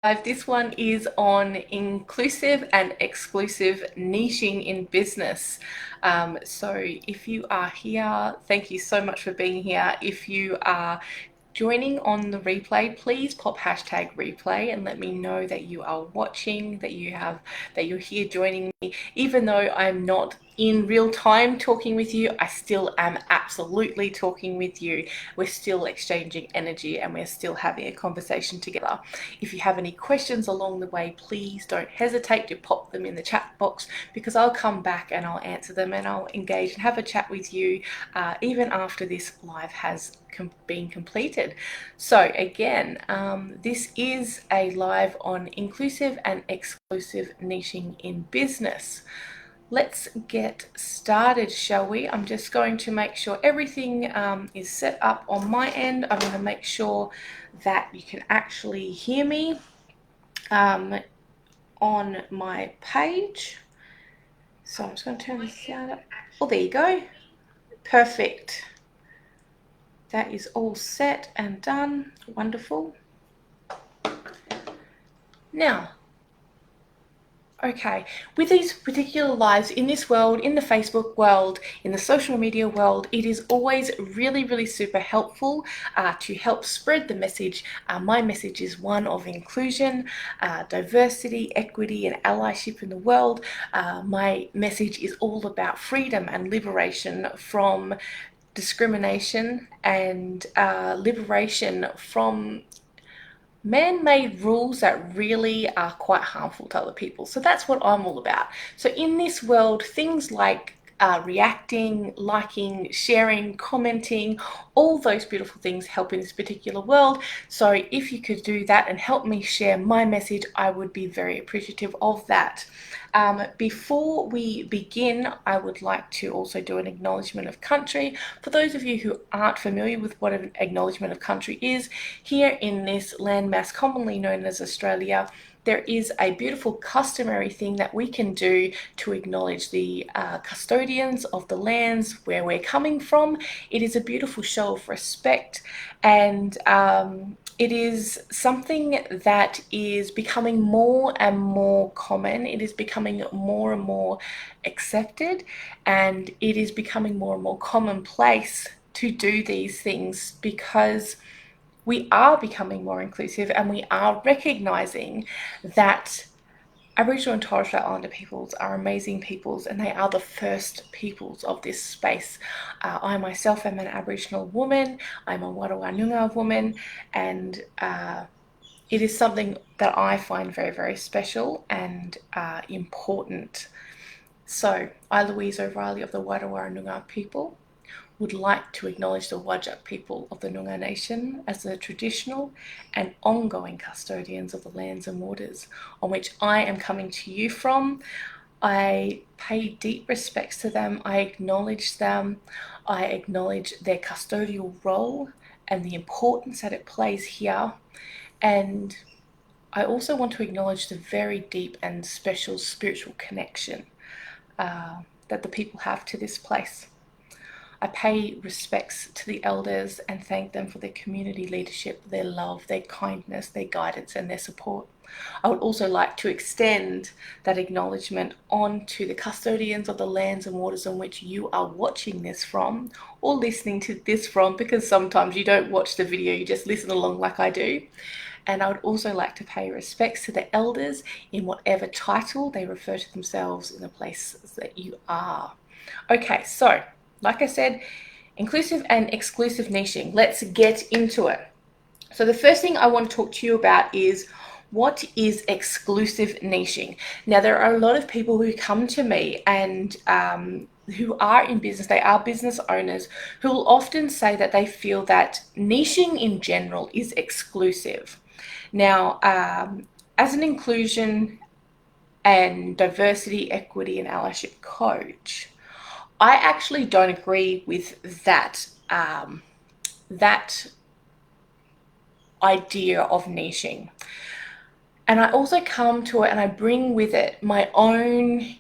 This one is on inclusive and exclusive niching in business. So if you are here, thank you so much for being here. If you are joining on the replay, please pop hashtag replay and let me know that you are watching, that you're here joining me. Even though I'm not in real time talking with you, I still am absolutely talking with you. We're still exchanging energy and we're still having a conversation together. If you have any questions along the way, please don't hesitate to pop them in the chat box, because I'll come back and I'll answer them and I'll engage and have a chat with you even after this live has been completed. So again, this is a live on inclusive and exclusive niching in business. Let's get started, shall we? I'm just going to make sure everything is set up on my end. I'm going to make sure that you can actually hear me on my page. So I'm just going to turn this sound up. Oh, there you go. Perfect. That is all set and done. Wonderful. Now, okay, with these particular lives in this world, in the Facebook world, in the social media world, it is always really super helpful to help spread the message. My message is one of inclusion, diversity, equity, and allyship in the world. My message is all about freedom and liberation from discrimination and liberation from man-made rules that really are quite harmful to other people. So that's what I'm all about. So in this world, things like reacting, liking, sharing, commenting, all those beautiful things help in this particular world. So if you could do that and help me share my message, I would be very appreciative of that. Before we begin, I would like to also do an acknowledgement of country. For those of you who aren't familiar with what an acknowledgement of country is, here in this landmass commonly known as Australia, there is a beautiful customary thing that we can do to acknowledge the custodians of the lands where we're coming from. It is a beautiful show of respect, and it is something that is becoming more and more common. It is becoming more and more accepted, and it is becoming more and more commonplace to do these things, because we are becoming more inclusive and we are recognizing that Aboriginal and Torres Strait Islander peoples are amazing peoples, and they are the first peoples of this space. I myself am an Aboriginal woman, I'm a Wadawurrung Noongar woman, and it is something that I find very special and important. So I, Louise O'Reilly of the Wadawurrung Noongar people, would like to acknowledge the Whadjuk people of the Noongar Nation as the traditional and ongoing custodians of the lands and waters on which I am coming to you from. I pay deep respects to them. I acknowledge them. I acknowledge their custodial role and the importance that it plays here. And I also want to acknowledge the very deep and special spiritual connection that the people have to this place. I pay respects to the elders and thank them for their community leadership, their love, their kindness, their guidance, and their support. I would also like to extend that acknowledgement on to the custodians of the lands and waters on which you are watching this from, or listening to this from, because sometimes you don't watch the video, you just listen along like I do. And I would also like to pay respects to the elders in whatever title they refer to themselves in the places that you are. Okay, so like I said, inclusive and exclusive niching. Let's get into it. So the first thing I want to talk to you about is, what is exclusive niching? Now, there are a lot of people who come to me and who are in business, they are business owners, who will often say that they feel that niching in general is exclusive. Now, as an inclusion and diversity, equity, and allyship coach, I actually don't agree with that that idea of niching. And I also come to it and I bring with it my own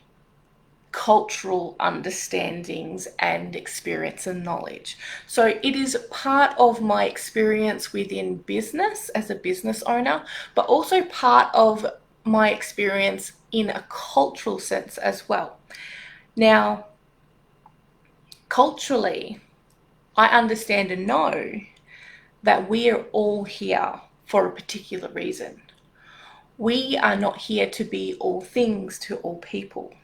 cultural understandings and experience and knowledge. So it is part of my experience within business as a business owner, but also part of my experience in a cultural sense as well. Now, culturally, I understand and know that we are all here for a particular reason. We are not here to be all things to all people.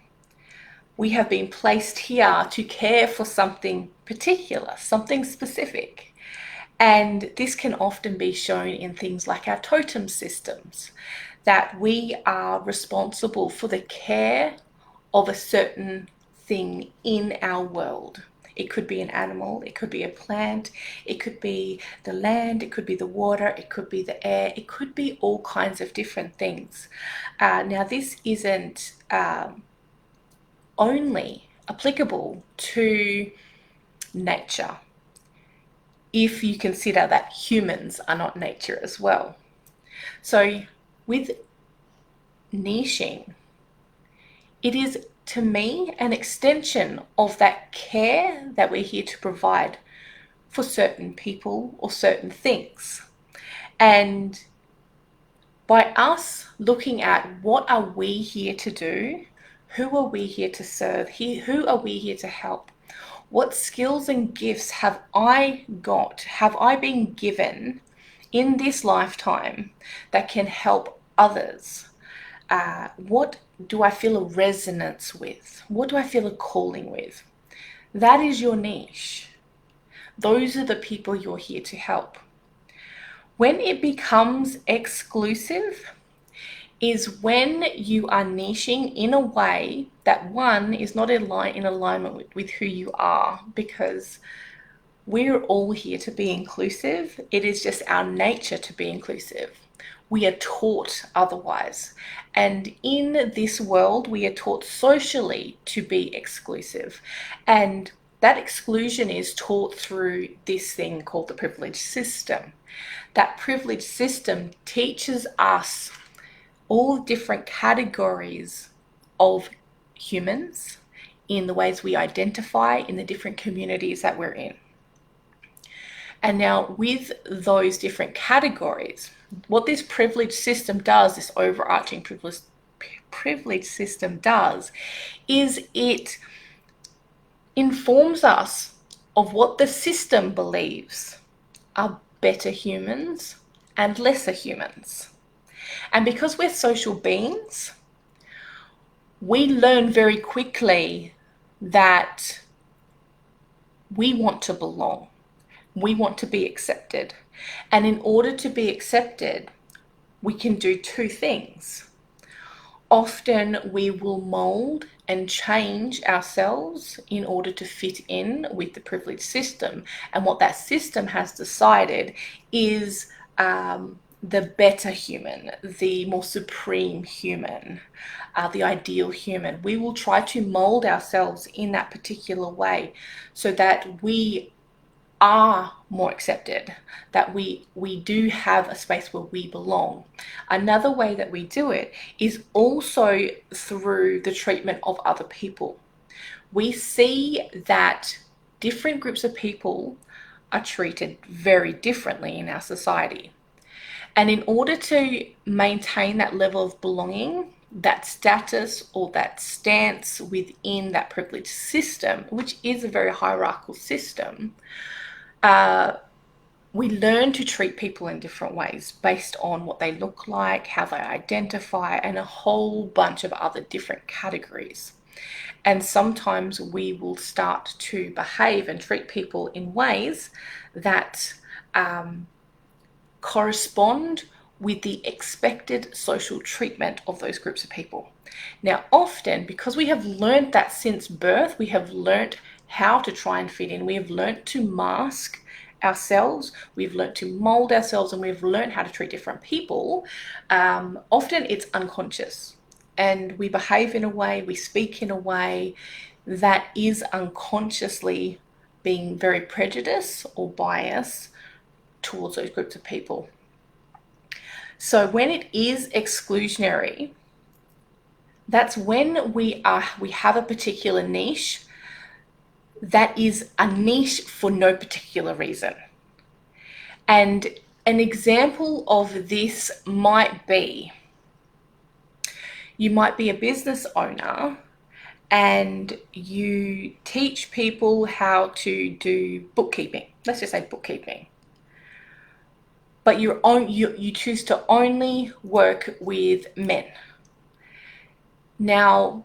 We have been placed here to care for something particular, something specific. And this can often be shown in things like our totem systems, that we are responsible for the care of a certain thing in our world. It could be an animal, it could be a plant, it could be the land, it could be the water, it could be the air, it could be all kinds of different things. Now, this isn't only applicable to nature, if you consider that humans are not nature as well. So with niching, it is, to me, an extension of that care that we're here to provide for certain people or certain things. And by us looking at what are we here to do, who are we here to serve, who are we here to help, what skills and gifts have I got, have I been given in this lifetime that can help others? What do I feel a resonance with? What do I feel a calling with? That is your niche. Those are the people you're here to help. When it becomes exclusive is when you are niching in a way that, one, is not in alignment with who you are, because we're all here to be inclusive. It is just our nature to be inclusive. We are taught otherwise. And in this world, we are taught socially to be exclusive. And that exclusion is taught through this thing called the privilege system. That privilege system teaches us all different categories of humans in the ways we identify in the different communities that we're in. And now with those different categories, what this privilege system does, this overarching privilege system does, is it informs us of what the system believes are better humans and lesser humans. And because we're social beings, we learn very quickly that we want to belong. We want to be accepted. And in order to be accepted, we can do two things. Often we will mold and change ourselves in order to fit in with the privilege system. And what that system has decided is the better human, the more supreme human, the ideal human. We will try to mold ourselves in that particular way so that we are more accepted, that we do have a space where we belong. Another way that we do it is also through the treatment of other people. We see that different groups of people are treated very differently in our society. And in order to maintain that level of belonging, that status or that stance within that privileged system, which is a very hierarchical system, we learn to treat people in different ways based on what they look like, how they identify, and a whole bunch of other different categories. And sometimes we will start to behave and treat people in ways that correspond with the expected social treatment of those groups of people. Now, often, because we have learned that since birth, we have learned how to try and fit in. We have learned to mask ourselves, we've learned to mold ourselves, and we've learned how to treat different people. Often it's unconscious, and we behave in a way, we speak in a way that is unconsciously being very prejudiced or biased towards those groups of people. So when it is exclusionary, That's when we have a particular niche that is a niche for no particular reason. And an example of this might be, you might be a business owner and you teach people how to do bookkeeping. Let's just say bookkeeping. But you choose to only work with men. Now,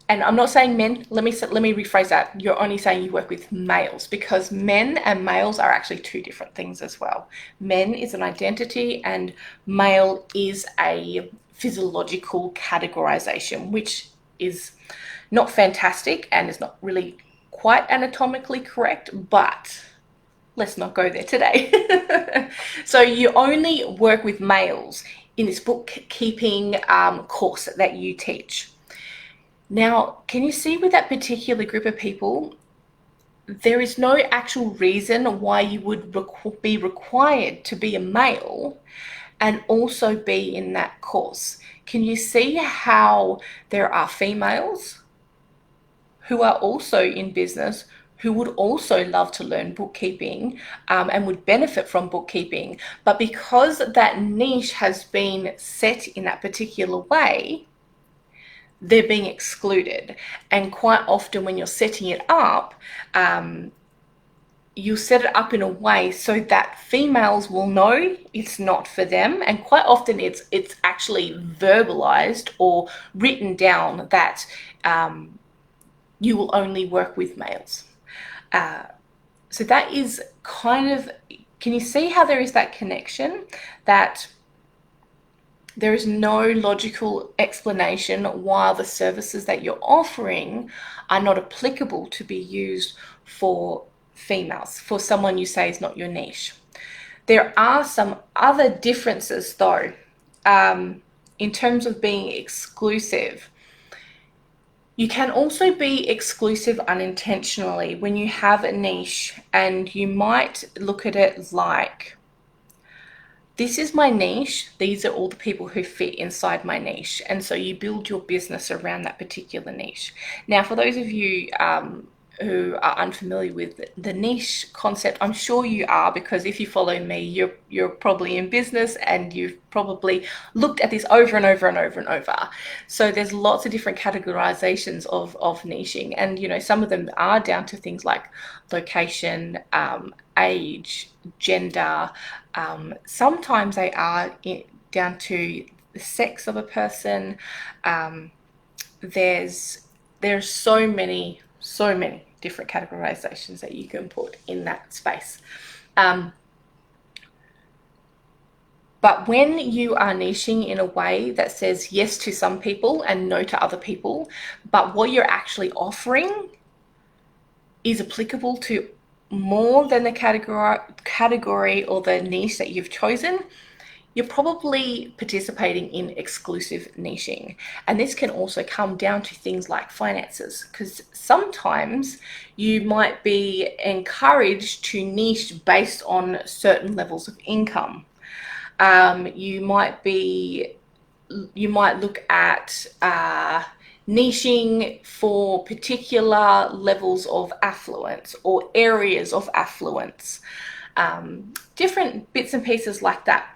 and I'm not saying men, let me rephrase that. You're only saying you work with males, because men and males are actually two different things as well. Men is an identity and male is a physiological categorization, which is not fantastic and is not really quite anatomically correct, but let's not go there today. So you only work with males in this bookkeeping course that you teach. Now, can you see with that particular group of people, there is no actual reason why you would be required to be a male and also be in that course. Can you see how there are females who are also in business who would also love to learn bookkeeping and would benefit from bookkeeping, but because that niche has been set in that particular way, they're being excluded. And quite often when you're setting it up, you set it up in a way so that females will know it's not for them, and quite often it's actually verbalized or written down that you will only work with males. So that is kind of, can you see how there is that connection, that there is no logical explanation why the services that you're offering are not applicable to be used for females, for someone you say is not your niche. There are some other differences though, in terms of being exclusive. You can also be exclusive unintentionally when you have a niche, and you might look at it like, this is my niche, these are all the people who fit inside my niche, and so you build your business around that particular niche. Now, for those of you who are unfamiliar with the niche concept, I'm sure you are, because if you follow me, you're probably in business and you've probably looked at this over and over and over and over. So there's lots of different categorizations of niching, and you know, some of them are down to things like location, age, gender. Sometimes they are down to the sex of a person. There's so many different categorizations that you can put in that space. But when you are niching in a way that says yes to some people and no to other people, but what you're actually offering is applicable to more than the category or the niche that you've chosen, you're probably participating in exclusive niching. And this can also come down to things like finances, because sometimes you might be encouraged to niche based on certain levels of income. You might look at niching for particular levels of affluence or areas of affluence, different bits and pieces like that.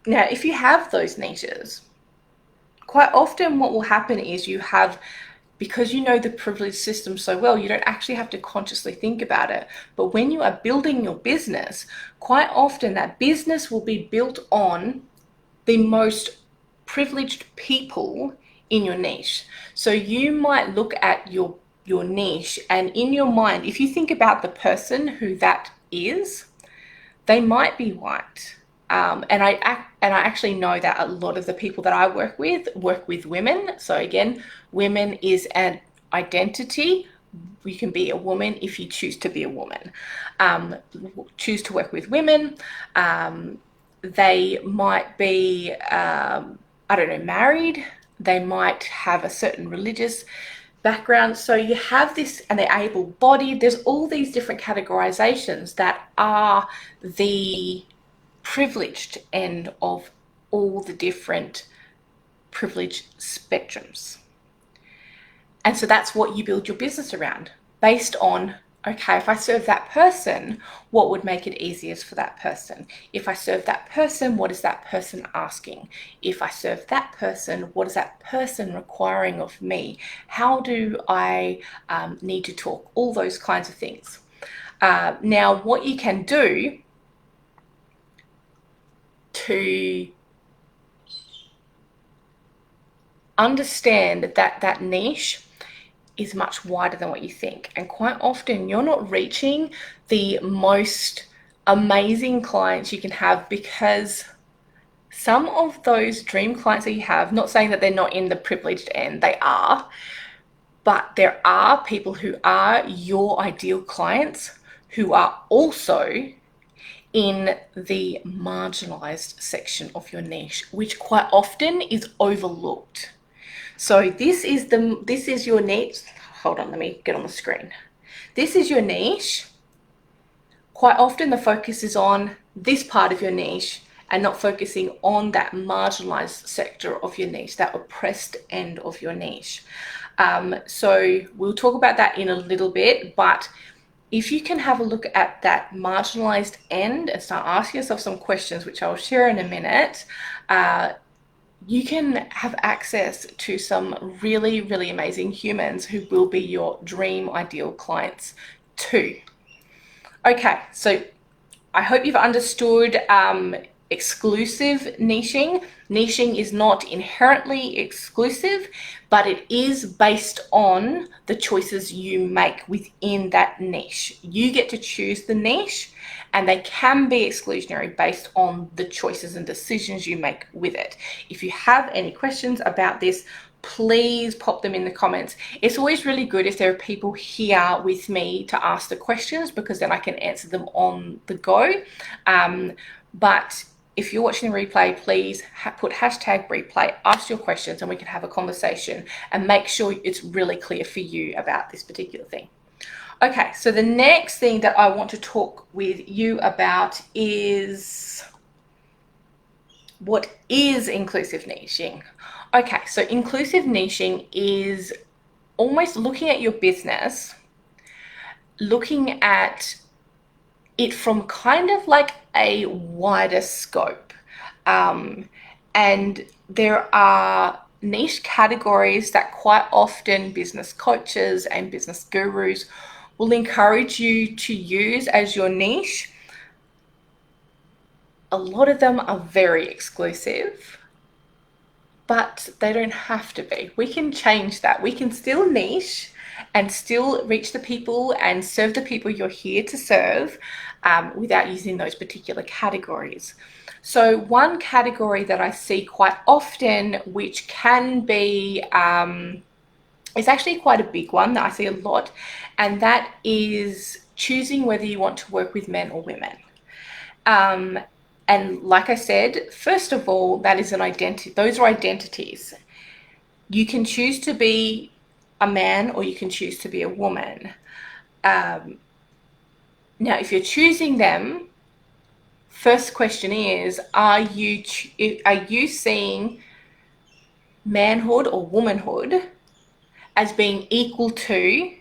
Now, if you have those niches, quite often what will happen is because you know the privilege system so well, you don't actually have to consciously think about it. But when you are building your business, quite often that business will be built on the most privileged people in your niche. So you might look at your niche, and in your mind, if you think about the person who that is, they might be white. And I actually know that a lot of the people that I work with women. So again, women is an identity. You can be a woman if you choose to be a woman. Choose to work with women. They might be, married. They might have a certain religious background. So you have this, and they're able-bodied. There's all these different categorizations that are the privileged end of all the different privilege spectrums. And so that's what you build your business around, based on, okay, if I serve that person, what would make it easiest for that person? If I serve that person, what is that person asking? If I serve that person, what is that person requiring of me? How do I need to talk? All those kinds of things. Now, what you can do to understand that niche is much wider than what you think. And quite often you're not reaching the most amazing clients you can have, because some of those dream clients that you have, not saying that they're not in the privileged end, they are, but there are people who are your ideal clients who are also in the marginalized section of your niche, which quite often is overlooked. So this is your niche. Hold on, let me get on the screen. This is your niche. Quite often the focus is on this part of your niche and not focusing on that marginalized sector of your niche, that oppressed end of your niche. So we'll talk about that in a little bit, but if you can have a look at that marginalized end and start asking yourself some questions, which I'll share in a minute, you can have access to some really, really amazing humans who will be your dream ideal clients too. Okay, so I hope you've understood exclusive niching. Niching is not inherently exclusive, but it is based on the choices you make within that niche. You get to choose the niche, and they can be exclusionary based on the choices and decisions you make with it. If you have any questions about this, please pop them in the comments. It's always really good if there are people here with me to ask the questions, because then I can answer them on the go. But if you're watching the replay, please put hashtag replay, ask your questions, and we can have a conversation and make sure it's really clear for you about this particular thing. Okay, so the next thing that I want to talk with you about is what is inclusive niching. Okay, so inclusive niching is almost looking at your business, looking at it from kind of like a wider scope. And there are niche categories that quite often business coaches and business gurus will encourage you to use as your niche. A lot of them are very exclusive, but they don't have to be. We can change that. We can still niche and still reach the people and serve the people you're here to serve without using those particular categories. So one category that I see quite often, which can be, it's actually quite a big one that I see a lot, and that is choosing whether you want to work with men or women. And like I said, first of all, that is an identity. Those are identities. You can choose to be a man or you can choose to be a woman. Now, if you're choosing them, first question is, are you seeing manhood or womanhood as being equal to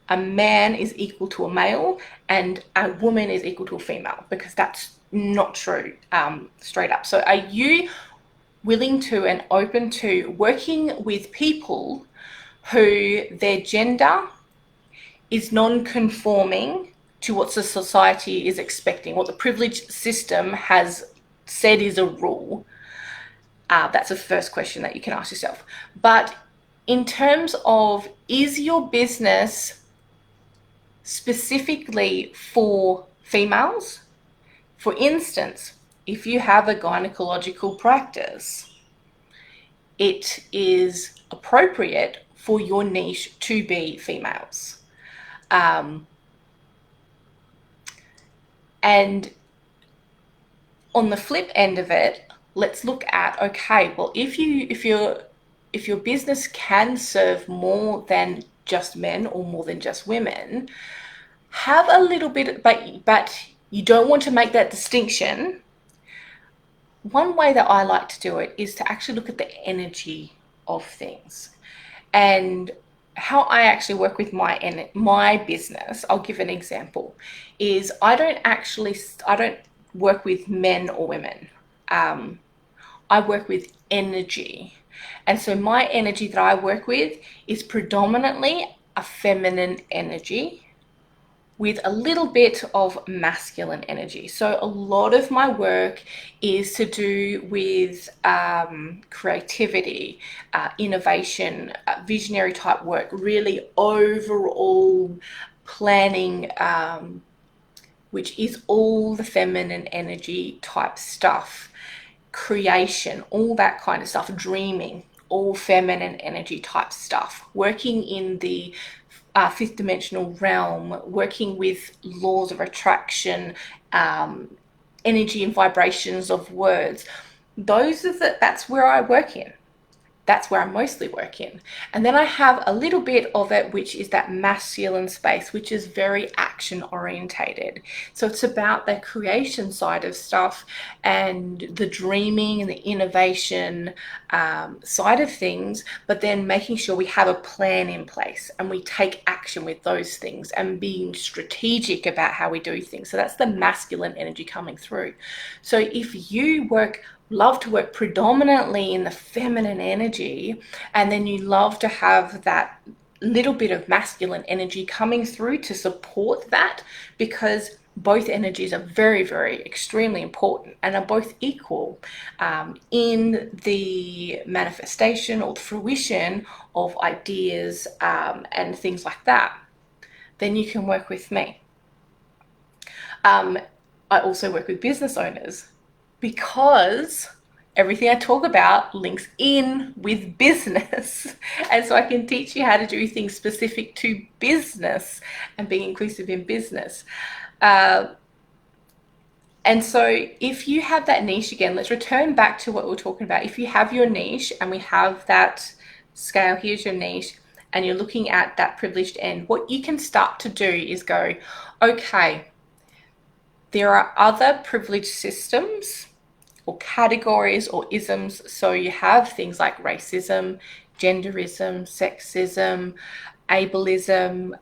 a man is equal to a male and a woman is equal to a female? Because that's not true, straight up. So are you willing to and open to working with people who their gender is non-conforming to what the society is expecting, what the privilege system has said is a rule? That's the first question that you can ask yourself. But in terms of, is your business specifically for females? For instance, if you have a gynecological practice, it is appropriate for your niche to be females. And on the flip end of it, let's look at, okay, well, if your business can serve more than just men or more than just women, have a little bit, but you don't want to make that distinction. one way that I like to do it is to actually look at the energy of things. And how I actually work with my business, I'll give an example, is I don't work with men or women. I work with energy. And so my energy that I work with is predominantly a feminine energy with a little bit of masculine energy. So a lot of my work is to do with creativity, innovation, visionary type work, really overall planning, which is all the feminine energy type stuff, creation, all that kind of stuff, dreaming, all feminine energy type stuff, working in the fifth dimensional realm, working with laws of attraction, energy and vibrations of words. That's where I work in. That's where I mostly work in. And then I have a little bit of it, which is that masculine space, which is very action orientated. So it's about the creation side of stuff and the dreaming and the innovation side of things, but then making sure we have a plan in place and we take action with those things and being strategic about how we do things. So that's the masculine energy coming through. So if you love to work predominantly in the feminine energy, and then you love to have that little bit of masculine energy coming through to support that, because both energies are very, very extremely important and are both equal in the manifestation or the fruition of ideas and things like that, then you can work with me. I also work with business owners, because everything I talk about links in with business. And so I can teach you how to do things specific to business and being inclusive in business. And so if you have that niche, again, let's return back to what we were talking about. If you have your niche and we have that scale, here's your niche, and you're looking at that privileged end, what you can start to do is go, okay, there are other privileged systems or categories or isms. So you have things like racism, genderism, sexism, ableism,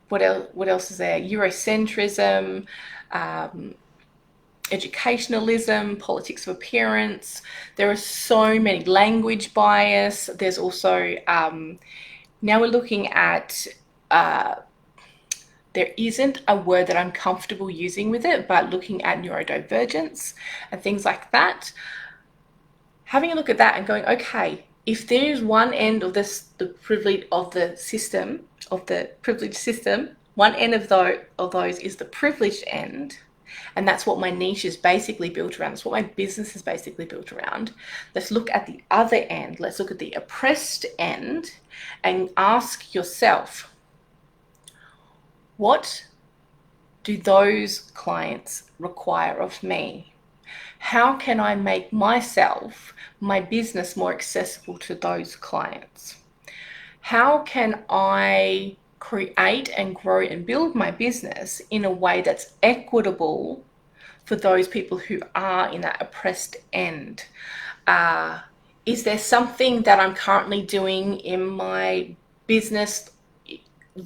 what else is there? Eurocentrism, educationalism, politics of appearance. There are so many, language bias. There's also, now we're looking at, there isn't a word that I'm comfortable using with it, but looking at neurodivergence and things like that, having a look at that and going, okay, if there's one end of this, the privilege of the system, of the privileged system, one end of those is the privileged end, and that's what my niche is basically built around. That's what my business is basically built around. Let's look at the other end. Let's look at the oppressed end and ask yourself, what do those clients require of me? How can I make myself, my business, more accessible to those clients? How can I create and grow and build my business in a way that's equitable for those people who are in that oppressed end? Is there something that I'm currently doing in my business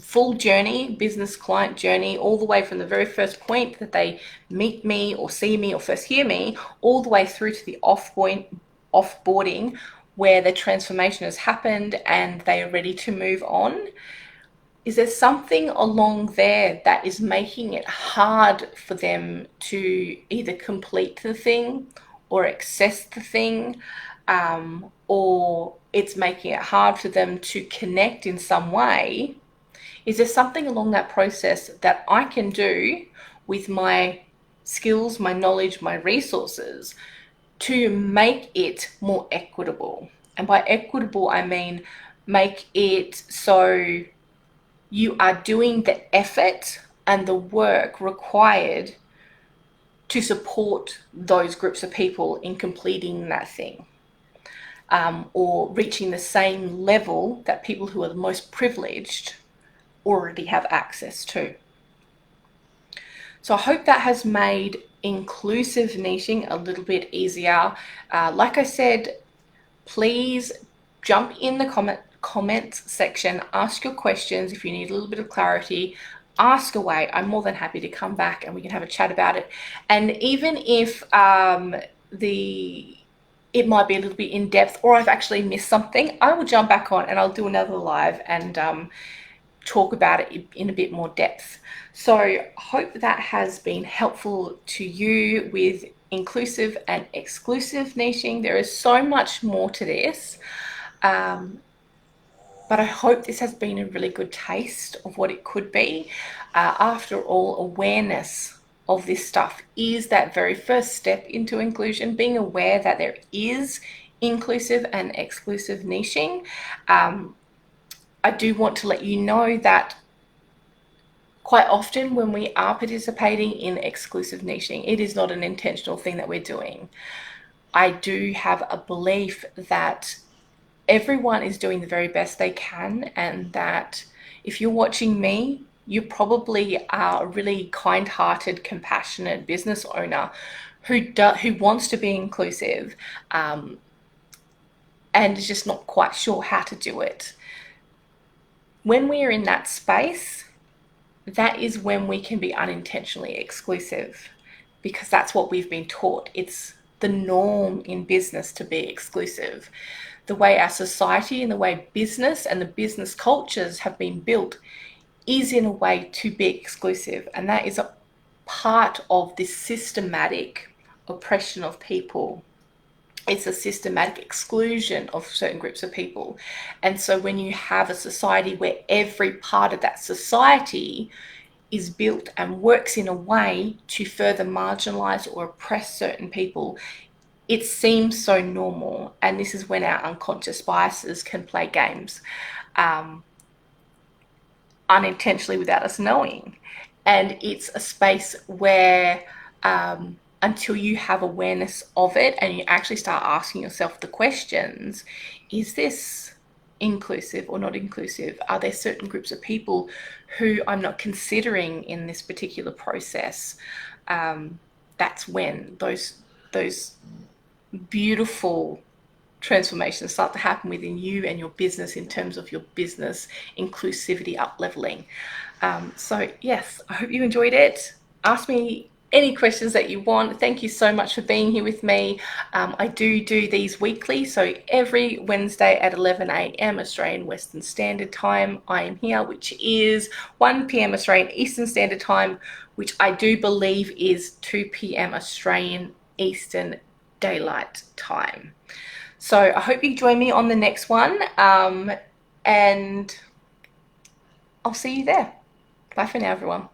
full journey, business client journey, all the way from the very first point that they meet me or see me or first hear me, all the way through to the offboarding, where the transformation has happened and they are ready to move on? Is there something along there that is making it hard for them to either complete the thing or access the thing, or it's making it hard for them to connect in some way? Is there something along that process that I can do with my skills, my knowledge, my resources to make it more equitable? And by equitable, I mean make it so you are doing the effort and the work required to support those groups of people in completing that thing, or reaching the same level that people who are the most privileged already have access to. So I hope that has made inclusive niching a little bit easier. Like I said, please jump in the comments section, ask your questions. If you need a little bit of clarity, ask away. I'm more than happy to come back and we can have a chat about it. And even if it might be a little bit in depth or I've actually missed something, I will jump back on and I'll do another live and talk about it in a bit more depth. So I hope that has been helpful to you with inclusive and exclusive niching. There is so much more to this, but I hope this has been a really good taste of what it could be. After all, awareness of this stuff is that very first step into inclusion, being aware that there is inclusive and exclusive niching. I do want to let you know that quite often when we are participating in exclusive niching, it is not an intentional thing that we're doing. I do have a belief that everyone is doing the very best they can, and that if you're watching me, you probably are a really kind-hearted, compassionate business owner who wants to be inclusive and is just not quite sure how to do it. When we are in that space, that is when we can be unintentionally exclusive, because that's what we've been taught. It's the norm in business to be exclusive. The way our society and the way business and the business cultures have been built is in a way to be exclusive, and that is a part of this systematic oppression of people. It's a systematic exclusion of certain groups of people. And so when you have a society where every part of that society is built and works in a way to further marginalize or oppress certain people, it seems so normal. And this is when our unconscious biases can play games unintentionally without us knowing. And it's a space where until you have awareness of it and you actually start asking yourself the questions, is this inclusive or not inclusive? Are there certain groups of people who I'm not considering in this particular process? That's when those beautiful transformations start to happen within you and your business in terms of your business inclusivity up leveling. So yes, I hope you enjoyed it. Ask me any questions that you want. Thank you so much for being here with me. I do these weekly, so every Wednesday at 11 a.m. Australian Western Standard Time I am here, which is 1 p.m. Australian Eastern Standard Time, which I do believe is 2 p.m. Australian Eastern Daylight Time. So I hope you join me on the next one, and I'll see you there. Bye for now, everyone.